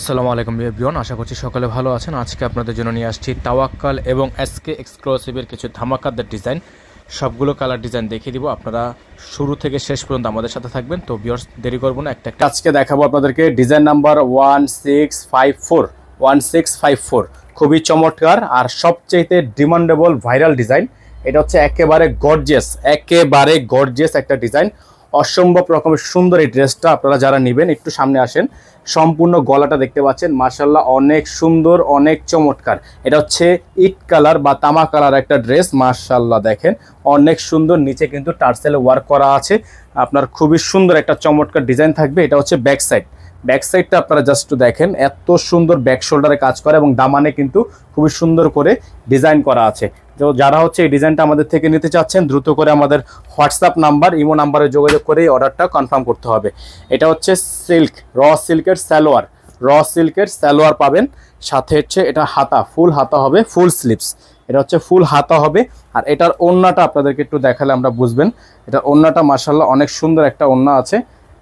আসসালামু আলাইকুম এভরিওয়ান, আশা করছি সকলে ভালো আছেন। আজকে আপনাদের জন্য নিয়ে আসছি তাওয়াক্কাল এবং এসকে এক্সক্লুসিভের কিছু ধামাকাদার ডিজাইন। সবগুলো কালার ডিজাইন দেখিয়ে দিব, আপনারা শুরু থেকে শেষ পর্যন্ত আমাদের সাথে থাকবেন। তো ভিউয়ার্স, দেরি করব না, একটা আজকে দেখাবো আপনাদেরকে ডিজাইন নাম্বার 1654। খুবই চমৎকার আর সবচেয়ে ডিমান্ডেবল ভাইরাল ডিজাইন। এটা হচ্ছে একেবারে গর্জিয়াস একটা ডিজাইন। অসম্ভব রকমের সুন্দর এই ড্রেসটা। আপনারা যারা নেবেন একটু সামনে আসেন। সম্পূর্ণ গলাটা দেখতে পাচ্ছেন, মাশাআল্লাহ অনেক সুন্দর, অনেক চমৎকার। এটা হচ্ছে ইট কালার বা তামা কালার একটা ড্রেস। মাশাআল্লাহ দেখেন অনেক সুন্দর, নিচে কিন্তু টার্সেল ওয়ার্ক করা আছে। আপনার খুবই সুন্দর একটা চমৎকার ডিজাইন থাকবে। এটা হচ্ছে ব্যাক সাইডটা আপনারা জাস্ট দেখেন, এত সুন্দর ব্যাক শোল্ডারে কাজ করে এবং দামানে কিন্তু খুবই সুন্দর করে ডিজাইন করা আছে। তো যারা হচ্ছে এই ডিজাইনটা আমাদের থেকে নিতে চাচ্ছেন, দ্রুত করে আমাদের হোয়াটসঅ্যাপ নাম্বার, ইমো নাম্বারে যোগাযোগ করে অর্ডারটা কনফার্ম করতে হবে। এটা হচ্ছে র সিল্কের সালোয়ার পাবেন, সাথে হচ্ছে এটা হাতা, ফুল হাতা হবে, ফুল স্লিভস। এটা হচ্ছে ফুল হাতা হবে। আর এটার ওড়নাটা আপনাদেরকে একটু দেখালে আমরা বুঝবেন। এটার ওড়নাটা মাশাআল্লাহ অনেক সুন্দর একটা ওড়না আছে।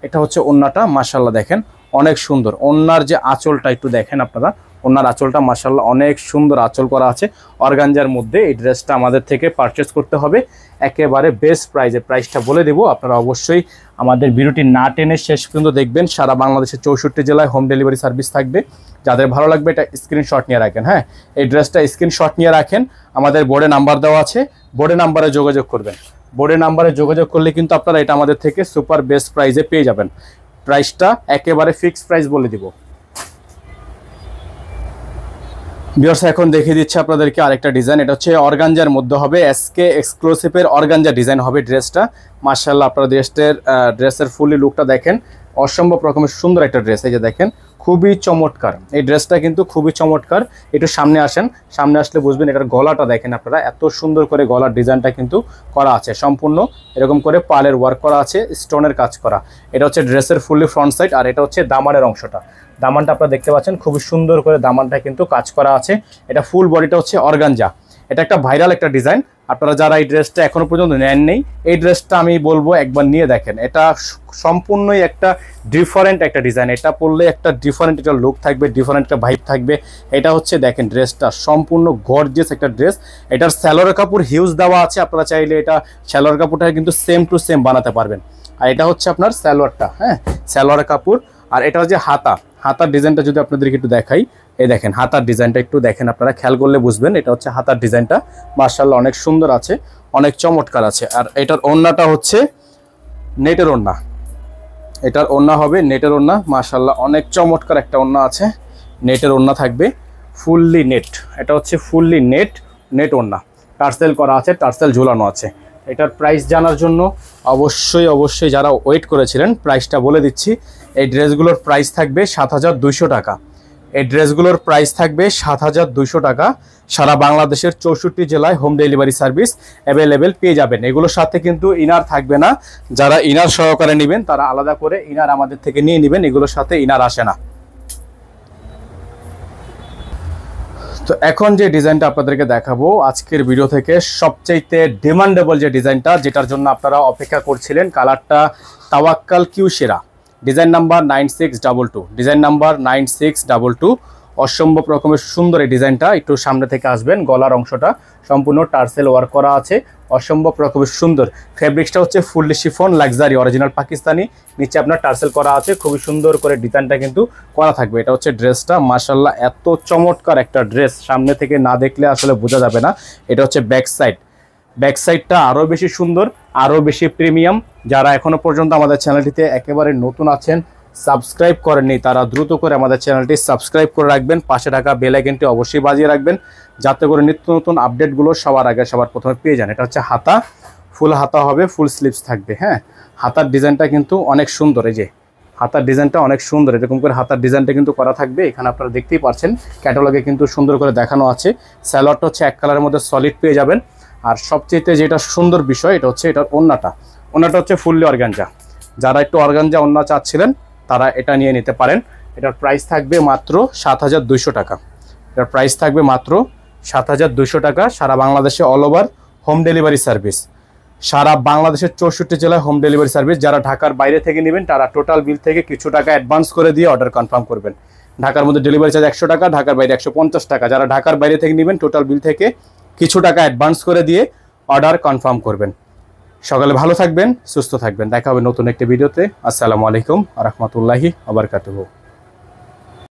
এটা হচ্ছে ওড়নাটা, মাশাআল্লাহ দেখেন অনেক সুন্দর। ওড়নার যে আঁচলটা একটু দেখেন আপনারা, ওড়নার আঁচলটা মাশাআল্লাহ অনেক সুন্দর আঁচল করা আছে অর্গানজার মধ্যে। এই ড্রেসটা আমাদের থেকে পারচেস করতে হবে একেবারে বেস্ট প্রাইজে। প্রাইসটা বলে দেবো, আপনারা অবশ্যই আমাদের ভিডিওটি না টেনে শেষ পর্যন্ত দেখবেন। সারা বাংলাদেশের 64 জেলায় হোম ডেলিভারি সার্ভিস থাকবে। যাদের ভালো লাগবে এটা স্ক্রিনশট নিয়ে রাখেন। হ্যাঁ, এই ড্রেসটা স্ক্রিনশট নিয়ে রাখেন। আমাদের বোর্ডে নাম্বার দেওয়া আছে, বোর্ডে নাম্বারে যোগাযোগ করবেন। বোর্ডে নাম্বারে যোগাযোগ করলে কিন্তু আপনারা এটা আমাদের থেকে সুপার বেস্ট প্রাইজে পেয়ে যাবেন। প্রাইসটা একেবারে ফিক্সড প্রাইস বলে দিব। ভিউয়ার্স, এখন দেখিয়ে দিচ্ছে আপনাদেরকে আরেকটা ডিজাইন। এটা হচ্ছে অর্গানজার মধ্যে হবে, এসকে এক্সক্লুসিভের অর্গানজা ডিজাইন হবে ড্রেসটা। মাশাআল্লাহ আপনারা ড্রেসের ফুলি লুকটা দেখেন, অসম্ভব রকমের সুন্দর একটা ড্রেস। এই যে দেখেন খুবই চমৎকার এই ড্রেসটা, কিন্তু খুবই চমৎকার। একটু সামনে আসেন, সামনে আসলে বুঝবেন। এটার গলাটা দেখেন আপনারা, এত সুন্দর করে গলার ডিজাইনটা কিন্তু করা আছে। সম্পূর্ণ এরকম করে পালের ওয়ার্ক করা আছে, স্টোনের কাজ করা। এটা হচ্ছে ড্রেসের ফুলি ফ্রন্ট সাইড। আর এটা হচ্ছে দামানের অংশটা। দামানটা আপনারা দেখতে পাচ্ছেন, খুবই সুন্দর করে দামানটা কিন্তু কাজ করা আছে। এটা ফুল বডিটা হচ্ছে অর্গানজা। এটা একটা ভাইরাল একটা ডিজাইন। আপনারা যারা এই ড্রেসটা এখনো পর্যন্ত নেন নেই, এই ড্রেসটা আমি বলবো একবার নিয়ে দেখেন। এটা সম্পূর্ণই একটা ডিফারেন্ট একটা ডিজাইন। এটা পরলে একটা ডিফারেন্ট একটা লুক থাকবে, ডিফারেন্ট একটা ভাইব থাকবে। এটা হচ্ছে দেখেন ড্রেসটা সম্পূর্ণ গর্জিয়াস একটা ড্রেস। এটার সালোয়ার কাপড় হিউজ দেওয়া আছে, আপনারা চাইলে এটা সালোয়ার কাপড়টা কিন্তু সেম টু সেম বানাতে পারবেন। আর এটা হচ্ছে আপনার সালোয়ারটা, হ্যাঁ সালোয়ার কাপড়। আর এটা হচ্ছে হাতার ডিজাইনটা যদি আপনাদেরকে একটু দেখাই, এই দেখেন হাতার ডিজাইনটা একটু দেখেন, আপনারা খেয়াল করলে বুঝবেন। এটা হচ্ছে হাতার ডিজাইনটা, মাশাআল্লাহ অনেক সুন্দর আছে, অনেক চমৎকার আছে। আর এটার ওড়নাটা হচ্ছে নেটের ওড়না। এটার ওড়না হবে নেটের ওড়না, মাশাআল্লাহ অনেক চমৎকার একটা ওড়না আছে। নেটের ওড়না থাকবে, ফুললি নেট। এটা হচ্ছে ফুললি নেট ওড়না, টার্সেল করা আছে, টার্সেল ঝুলানো আছে। এটার প্রাইস জানার জন্য অবশ্যই যারা ওয়েট করেছিলেন, প্রাইসটা বলে দিচ্ছি। এই ড্রেসগুলোর প্রাইস থাকবে 7200 টাকা। এই ড্রেসগুলোর প্রাইস থাকবে 7200 টাকা। সারা বাংলাদেশের 64 জেলায় হোম ডেলিভারি সার্ভিস অ্যাভেলেবেল পেয়ে যাবেন। এগুলোর সাথে কিন্তু ইনার থাকবে না। যারা ইনার সহকারে নেবেন তারা আলাদা করে ইনার আমাদের থেকে নিয়ে নেবেন, এগুলোর সাথে ইনার আসে না। তো এখন যে ডিজাইনটা আপনাদেরকে দেখাবো আজকের ভিডিও থেকে, সবচাইতে ডিমান্ডেবল যে ডিজাইনটা, যেটার জন্য আপনারা অপেক্ষা করছিলেন, কালারটা তাওয়াক্কাল কিউ সেরা, ডিজাইন নাম্বার 9622। অসম্ভব রকমের সুন্দর এই ডিজাইনটা। একটু সামনে থেকে আসবেন, গলার অংশটা সম্পূর্ণ টার্সেল ওয়ার্ক করা আছে, অসম্ভব রকমের সুন্দর। ফেব্রিক্সটা হচ্ছে fully chiffon luxury original Pakistani. নিচে আপনার টার্সেল করা আছে, খুবই সুন্দর করে ডিজাইনটা কিন্তু করা থাকবে। এটা হচ্ছে ড্রেসটা, মাশাআল্লাহ এত চমৎকার একটা ড্রেস, সামনে থেকে না দেখলে আসলে বোঝা যাবে না। এটা হচ্ছে ব্যাক সাইডটা আরও বেশি সুন্দর, আরও বেশি প্রিমিয়াম। যারা এখনো পর্যন্ত আমাদের চ্যানেলটিতে একেবারে নতুন আছেন, সাবস্ক্রাইব করেননি, তারা দ্রুত করে আমাদের চ্যানেলটি সাবস্ক্রাইব করে রাখবেন। পাশে থাকা বেল আইকনটি অবশ্যই বাজিয়ে রাখবেন, যাতে করে নিত্য নতুন আপডেটগুলো সবার আগে সবার প্রথমে পেয়ে যান। এটা হচ্ছে হাতা, ফুল হাতা হবে, ফুল স্লিভস থাকবে। হ্যাঁ, হাতার ডিজাইনটা কিন্তু অনেক সুন্দর। এই যে হাতার ডিজাইনটা অনেক সুন্দর, এরকম করে হাতার ডিজাইনটা কিন্তু করা থাকবে। এখানে আপনারা দেখতেই পাচ্ছেন, ক্যাটালগে কিন্তু সুন্দর করে দেখানো আছে। সালোয়ারটা হচ্ছে এক কালারের মধ্যে সলিড পেয়ে যাবেন। আর সবচেয়ে যেটা সুন্দর বিষয়, এটা হচ্ছে এটার ওড়নাটা হচ্ছে ফুললি অর্গানজা। যারা একটু অর্গানজা ওড়না চাচ্ছিলেন তারা এটা নিয়ে নিতে পারেন। এটার প্রাইস থাকবে মাত্র 7200 টাকা। এটার প্রাইস থাকবে মাত্র 7200 টাকা। সারা বাংলাদেশে all over home delivery service. সারা বাংলাদেশের 64 জেলায় হোম ডেলিভারি সার্ভিস। যারা ঢাকার বাইরে থেকে নেবেন তারা টোটাল বিল থেকে কিছু টাকা অ্যাডভান্স করে দিয়ে অর্ডার কনফার্ম করবেন। ঢাকার মধ্যে ডেলিভারি চার্জ 100 টাকা, ঢাকার বাইরে 150 টাকা। যারা ঢাকার বাইরে থেকে নেবেন টোটাল বিল থেকে কিছু টাকা অ্যাডভান্স করে দিয়ে অর্ডার কনফার্ম করবেন। সকালে ভালো থাকবেন, সুস্থ থাকবেন। দেখা হবে নতুন একটি ভিডিওতে। আসসালামু আলাইকুম ওয়া রাহমাতুল্লাহি ওয়া বারাকাতুহু।